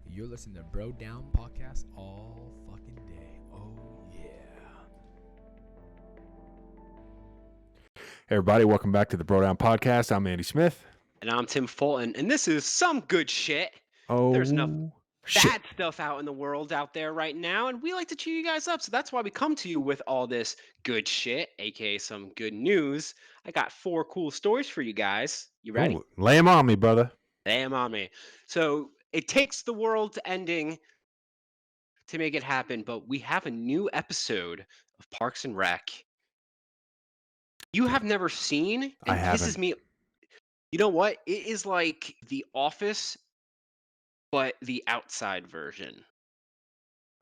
You're listening to Bro Down Podcast all fucking day. Oh, yeah. Hey everybody, welcome back to the Bro Down Podcast. I'm Andy Smith. And I'm Tim Fulton, and this is some good shit. There's enough Shit. bad stuff out in the world out there right now, and we like to cheer you guys up. So that's why we come to you with all this good shit, aka some good news. I got 4 cool stories for you guys. You ready? Ooh, lay 'em on me, brother. Damn on me. So it takes the world ending to make it happen, but we have a new episode of Parks and Rec. You have never seen, I and haven't. pisses me. You know what? It is like The Office, but the outside version.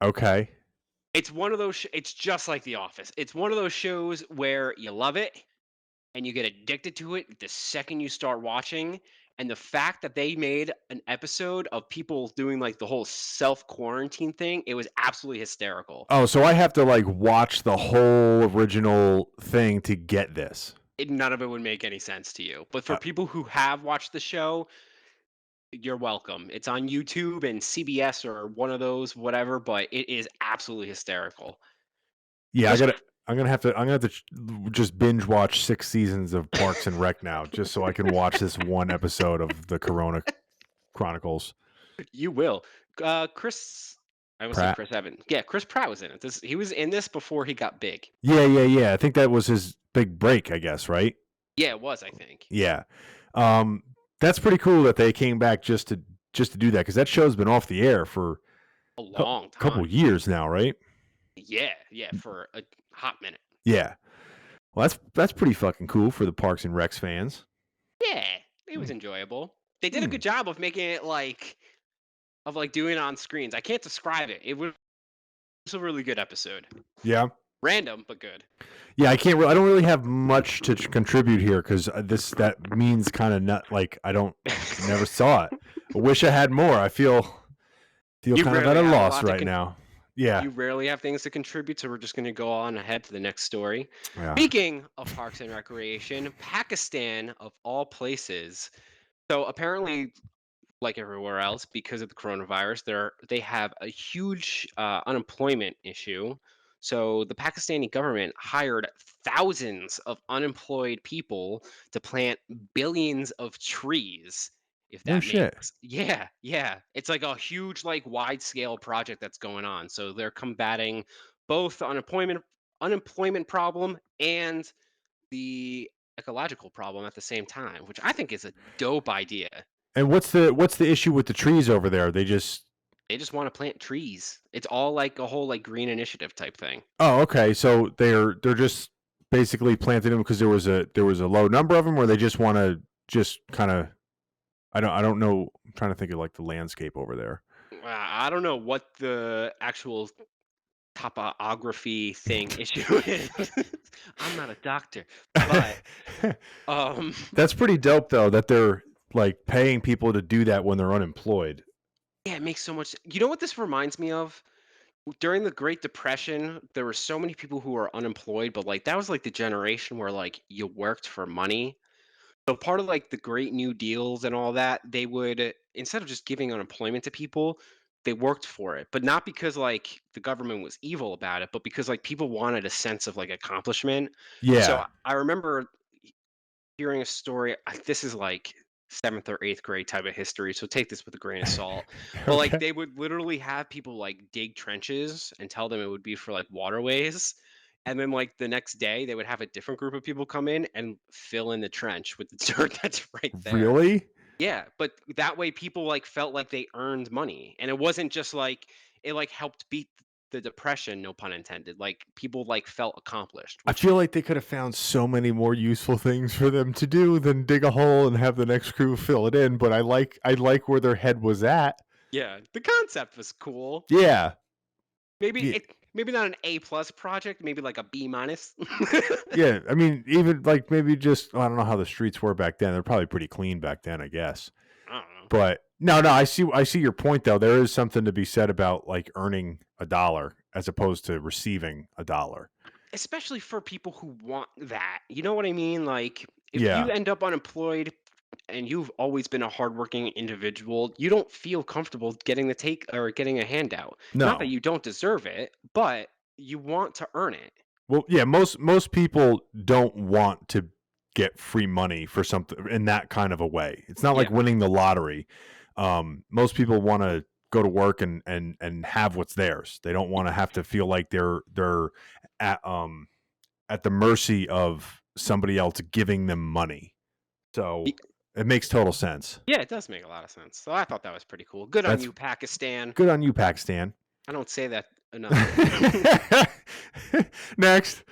Okay. It's one of those. It's just like The Office. It's one of those shows where you love it and you get addicted to it the second you start watching. And the fact that they made an episode of people doing like the whole self quarantine thing, it was absolutely hysterical. Oh, so I have to like watch the whole original thing to get this. None of it would make any sense to you. But for people who have watched the show, you're welcome. It's on YouTube and CBS or one of those, whatever. But it is absolutely hysterical. Yeah, Just I'm gonna have to just binge watch 6 seasons of Parks and Rec now, just so I can watch this one episode of the Corona Chronicles. You will. Chris, I almost said Pratt. Chris Evans. Yeah, Chris Pratt was in it. He was in this before he got big. Yeah. I think that was his big break, I guess, right? Yeah, it was, I think. Yeah. That's pretty cool that they came back just to do that, because that show's been off the air for A long time. couple years now, right? Yeah, for a hot minute. Yeah. Well, that's pretty fucking cool for the Parks and Recs fans. Yeah, it was enjoyable. They did a good job of making it doing it on screens. I can't describe it. It was a really good episode. Yeah. Random, but good. Yeah, I don't really have much to contribute here, because that means kind of not like never saw it. I wish I had more. I feel kind of at a loss right now. Yeah. You rarely have things to contribute, so we're just going to go on ahead to the next story. Yeah. Speaking of Parks and Recreation, Pakistan, of all places. So apparently, like everywhere else, because of the coronavirus, they have a huge unemployment issue. So the Pakistani government hired thousands of unemployed people to plant billions of trees. If No that shit. makes, yeah, it's like a huge, like, wide scale project that's going on. So they're combating both the unemployment problem and the ecological problem at the same time, which I think is a dope idea. And what's the issue with the trees over there? They just want to plant trees. It's all like a whole like green initiative type thing. Oh, okay. So they're just basically planting them because there was a low number of them, or they just want to just kind of I don't know. I'm trying to think of like the landscape over there. I don't know what the actual topography thing issue is. I'm not a doctor, but that's pretty dope though that they're like paying people to do that when they're unemployed. Yeah, it makes so much. You know what this reminds me of? During the Great Depression, there were so many people who were unemployed, but like that was like the generation where like you worked for money. So part of like the Great New Deals and all that, they would, instead of just giving unemployment to people, they worked for it. But not because like the government was evil about it, but because like people wanted a sense of like accomplishment. Yeah. So I remember hearing a story. This is like 7th or 8th grade type of history, so take this with a grain of salt. But like they would literally have people like dig trenches and tell them it would be for like waterways. And then like the next day they would have a different group of people come in and fill in the trench with the dirt that's right there. Really? Yeah, but that way people like felt like they earned money. And it wasn't just like it like helped beat the depression, no pun intended. Like people like felt accomplished. I feel like they could have found so many more useful things for them to do than dig a hole and have the next crew fill it in, but I like where their head was at. Yeah, the concept was cool. Yeah. Maybe not an A+ project, maybe like a B-. Yeah, I mean, even like maybe just I don't know how the streets were back then. They're probably pretty clean back then, I guess. I don't know. But no, I see your point though. There is something to be said about like earning $1 as opposed to receiving $1. Especially for people who want that. You know what I mean? Like if Yeah. you end up unemployed, and you've always been a hardworking individual, you don't feel comfortable getting the take or getting a handout. Not that No. you don't deserve it, but you want to earn it. Well, yeah, most people don't want to get free money for something in that kind of a way. It's not like Yeah. winning the lottery. Most people want to go to work and have what's theirs. They don't want to have to feel like they're at at the mercy of somebody else giving them money. So Y- it makes total sense. Yeah, it does make a lot of sense. So I thought that was pretty cool. Good on That's you, Pakistan. good on you, Pakistan. I don't say that enough. Next.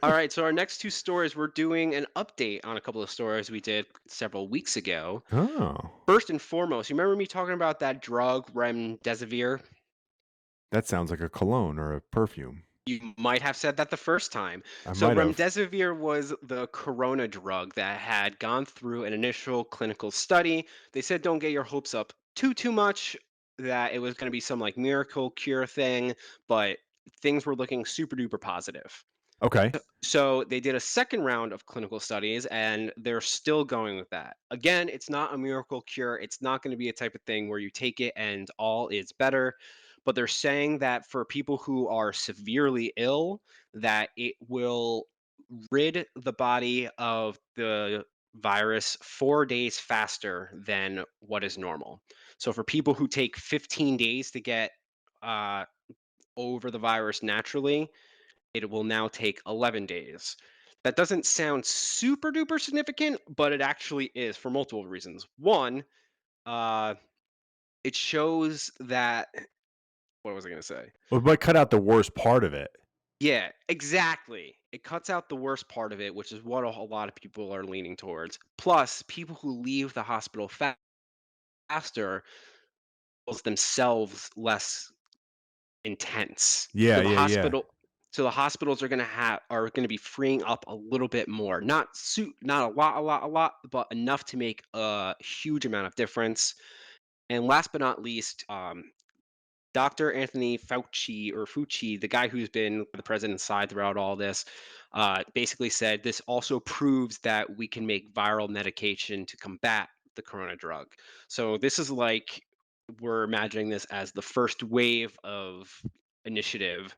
All right, so our next two stories, we're doing an update on a couple of stories we did several weeks ago. Oh, First and foremost, you remember me talking about that drug, remdesivir? that sounds like a cologne or a perfume. You might have said that the first time. I So might have. remdesivir was the corona drug that had gone through an initial clinical study. They said don't get your hopes up too much, that it was going to be some like miracle cure thing, but things were looking super duper positive. Okay. So they did a second round of clinical studies and they're still going with that. Again, it's not a miracle cure. It's not going to be a type of thing where you take it and all is better. But they're saying that for people who are severely ill, that it will rid the body of the virus 4 days faster than what is normal. So for people who take 15 days to get uh, over the virus naturally, it will now take 11 days. That doesn't sound super duper significant, but it actually is for multiple reasons. One, uh, it shows that, what was I going to say? Well, it might cut out the worst part of it. Yeah, exactly. It cuts out the worst part of it, which is what a lot of people are leaning towards. Plus, people who leave the hospital faster themselves less intense. Yeah, So the yeah, yeah. hospital so the hospitals are gonna be freeing up a little bit more. Not a lot, but enough to make a huge amount of difference. And last but not least, Dr. Anthony Fauci, the guy who's been the president's side throughout all this, basically said this also proves that we can make viral medication to combat the corona drug. So this is like we're imagining this as the first wave of initiative,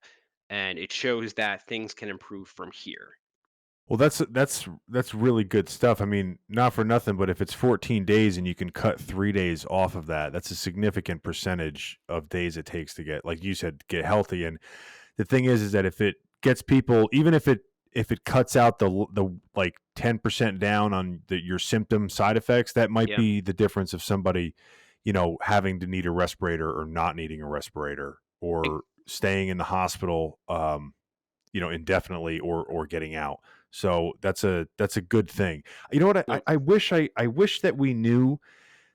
and it shows that things can improve from here. Well, that's really good stuff. I mean, not for nothing, but if it's 14 days and you can cut 3 days off of that, that's a significant percentage of days it takes to get, like you said, get healthy. And the thing is that if it gets people, even if it cuts out the like 10% down on your symptom side effects, that might Yeah. be the difference of somebody, having to need a respirator or not needing a respirator Ex- or staying in the hospital, indefinitely or getting out. So that's a good thing. You know what? Yep. I wish that we knew,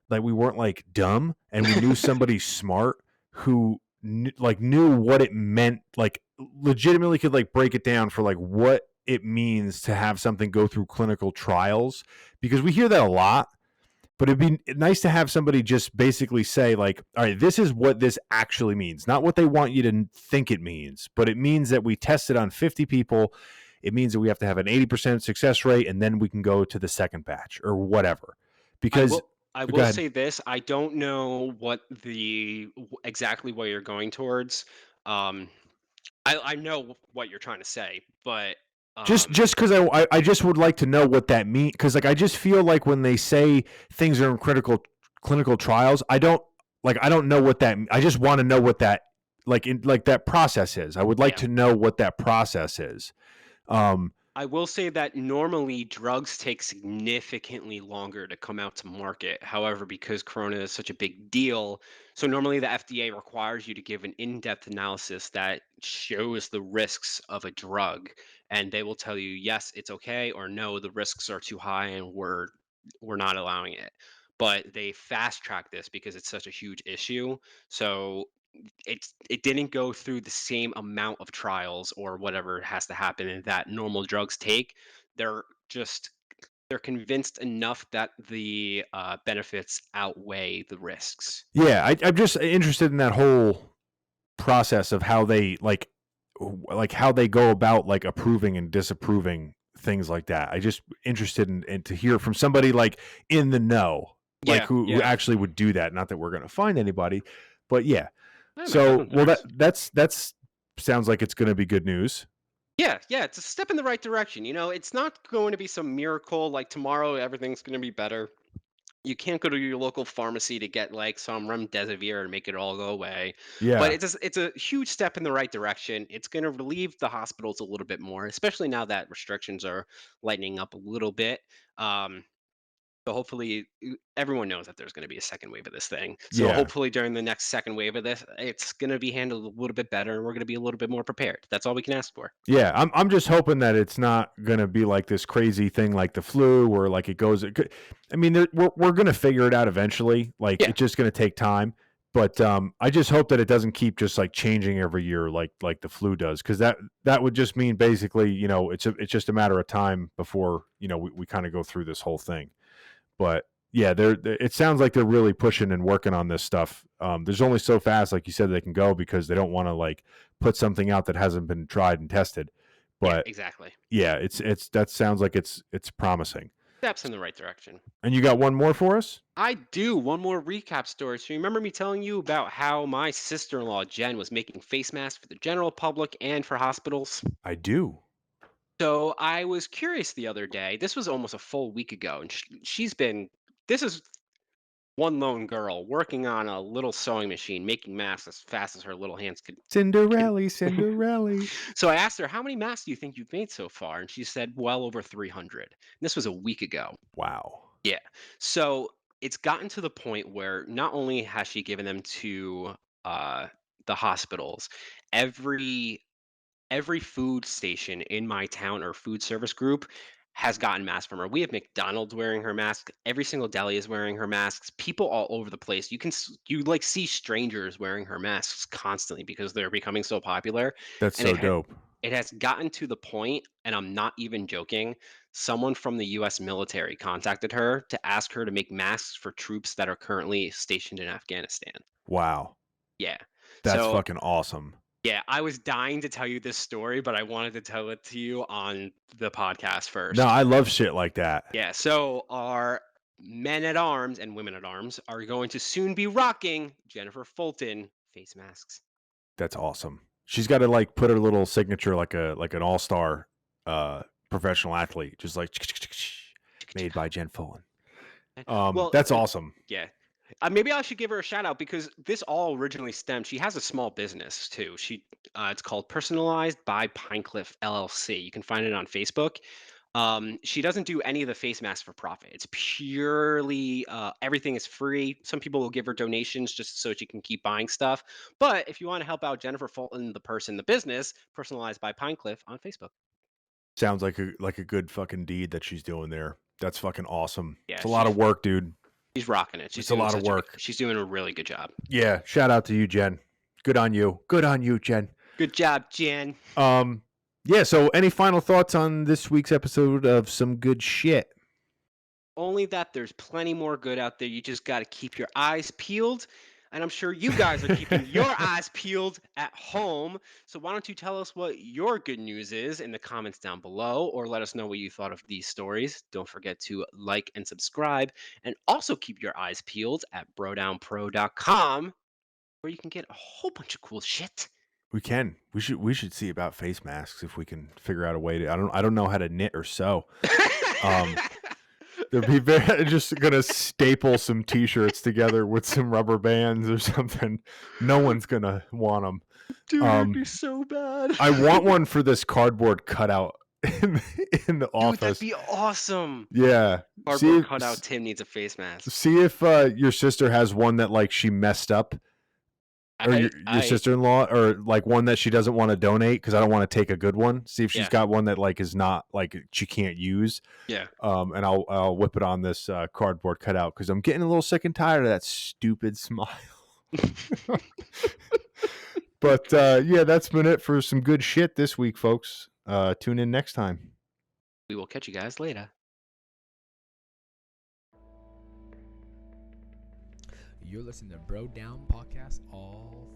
like, we weren't like dumb and we knew somebody smart who knew what it meant, like legitimately could like break it down for like what it means to have something go through clinical trials, because we hear that a lot, but it'd be nice to have somebody just basically say, like, all right, this is what this actually means. Not what they want you to think it means, but it means that we tested on 50 people. It means that we have to have an 80% success rate, and then we can go to the second batch or whatever. I Because, will I go will ahead. say this, I don't know exactly what you're going towards. Um, I know what you're trying to say, but Just because I just would like to know what that means, because like I just feel like when they say things are in clinical trials, I don't know what that. I just want to know what that, like that process is. I would like yeah. to know what that process is. Um, I will say that normally drugs take significantly longer to come out to market. However, because Corona is such a big deal, so normally the FDA requires you to give an in-depth analysis that shows the risks of a drug, and they will tell you yes, it's okay, or no, the risks are too high, and we're not allowing it. But they fast track this because it's such a huge issue. So it didn't go through the same amount of trials or whatever has to happen that normal drugs take. They're just they're convinced enough that the benefits outweigh the risks. yeah, I'm just interested in that whole process of how they like how they go about like approving and disapproving things like that. I just interested in to hear from somebody like in the know, like who actually would do that. Not that we're going to find anybody, but yeah. So, well, that's sounds like it's going to be good news. Yeah, it's a step in the right direction. It's not going to be some miracle like tomorrow everything's going to be better. You can't go to your local pharmacy to get like some remdesivir and make it all go away. But Yeah. it's a huge step in the right direction. It's going to relieve the hospitals a little bit more, especially now that restrictions are lightening up a little bit. So hopefully everyone knows that there's going to be a second wave of this thing. So Yeah. hopefully during the next second wave of this, it's going to be handled a little bit better and we're going to be a little bit more prepared. That's all we can ask for. Yeah, I'm just hoping that it's not going to be like this crazy thing like the flu where like it goes. I mean, we're going to figure it out eventually. Like it's just going to take time. But I just hope that it doesn't keep just like changing every year like the flu does, because that would just mean basically, it's just a matter of time before we kind of go through this whole thing. But yeah, it sounds like they're really pushing and working on this stuff. There's only so fast, like you said, they can go because they don't want to like put something out that hasn't been tried and tested. But exactly. Yeah, it's that sounds like it's promising. Steps in the right direction. And you got one more for us? I do. One more recap story. So you remember me telling you about how my sister-in-law Jen was making face masks for the general public and for hospitals? I do. So I was curious the other day. This was almost a full week ago, and this is one lone girl working on a little sewing machine, making masks as fast as her little hands could. Cinderella. So I asked her, how many masks do you think you've made so far? And she said, well over 300. And this was a week ago. Wow. Yeah. So it's gotten to the point where not only has she given them to the hospitals, every food station in my town or food service group has gotten masks from her. We have McDonald's wearing her mask. Every single deli is wearing her masks. People all over the place. You like see strangers wearing her masks constantly because they're becoming so popular. That's And so dope. it has gotten to the point, and I'm not even joking, someone from the US military contacted her to ask her to make masks for troops that are currently stationed in Afghanistan. Wow. Yeah. That's So fucking awesome. yeah, I was dying to tell you this story, but I wanted to tell it to you on the podcast first. No, I love shit like that. Yeah, so our men at arms and women at arms are going to soon be rocking Jennifer Fulton face masks. That's awesome. She's got to like put her little signature like an all-star professional athlete, just like made by Jenn Fulton. Well, that's awesome. Yeah. Maybe I should give her a shout out because this all originally stemmed. She has a small business too. It's called Personalized by Pinecliff LLC. You can find it on Facebook. She doesn't do any of the face masks for profit. It's purely everything is free. Some people will give her donations just so she can keep buying stuff. But if you want to help out Jennifer Fulton, the person, the business, Personalized by Pinecliff on Facebook. Sounds like a good fucking deed that she's doing there. That's fucking awesome. Yeah, it's a lot of work, dude. She's rocking it. It's a lot of work. She's doing a really good job. Yeah, shout out to you, Jen. Good on you. Good on you, Jen. Good job, Jen. Yeah, so any final thoughts on this week's episode of Some Good Shit? Only that there's plenty more good out there. You just got to keep your eyes peeled. And I'm sure you guys are keeping your eyes peeled at home. So why don't you tell us what your good news is in the comments down below, or let us know what you thought of these stories. Don't forget to like and subscribe. And also keep your eyes peeled at brodownpro.com, where you can get a whole bunch of cool shit. We can. We should see about face masks if we can figure out a way to. I don't know how to knit or sew. They'd be just gonna staple some T-shirts together with some rubber bands or something. No one's gonna want them. Dude, it'd be so bad. I want one for this cardboard cutout in the office. Dude, that'd be awesome. Yeah. Cardboard cutout Tim needs a face mask. See if your sister has one that like she messed up. Or your sister-in-law, or like one that she doesn't want to donate because I don't want to take a good one. See if she's got one that like is not like she can't use. Yeah. And I'll whip it on this cardboard cutout because I'm getting a little sick and tired of that stupid smile. But yeah, that's been it for some good shit this week, folks. Tune in next time. We will catch you guys later. You're listening to Bro Down Podcast all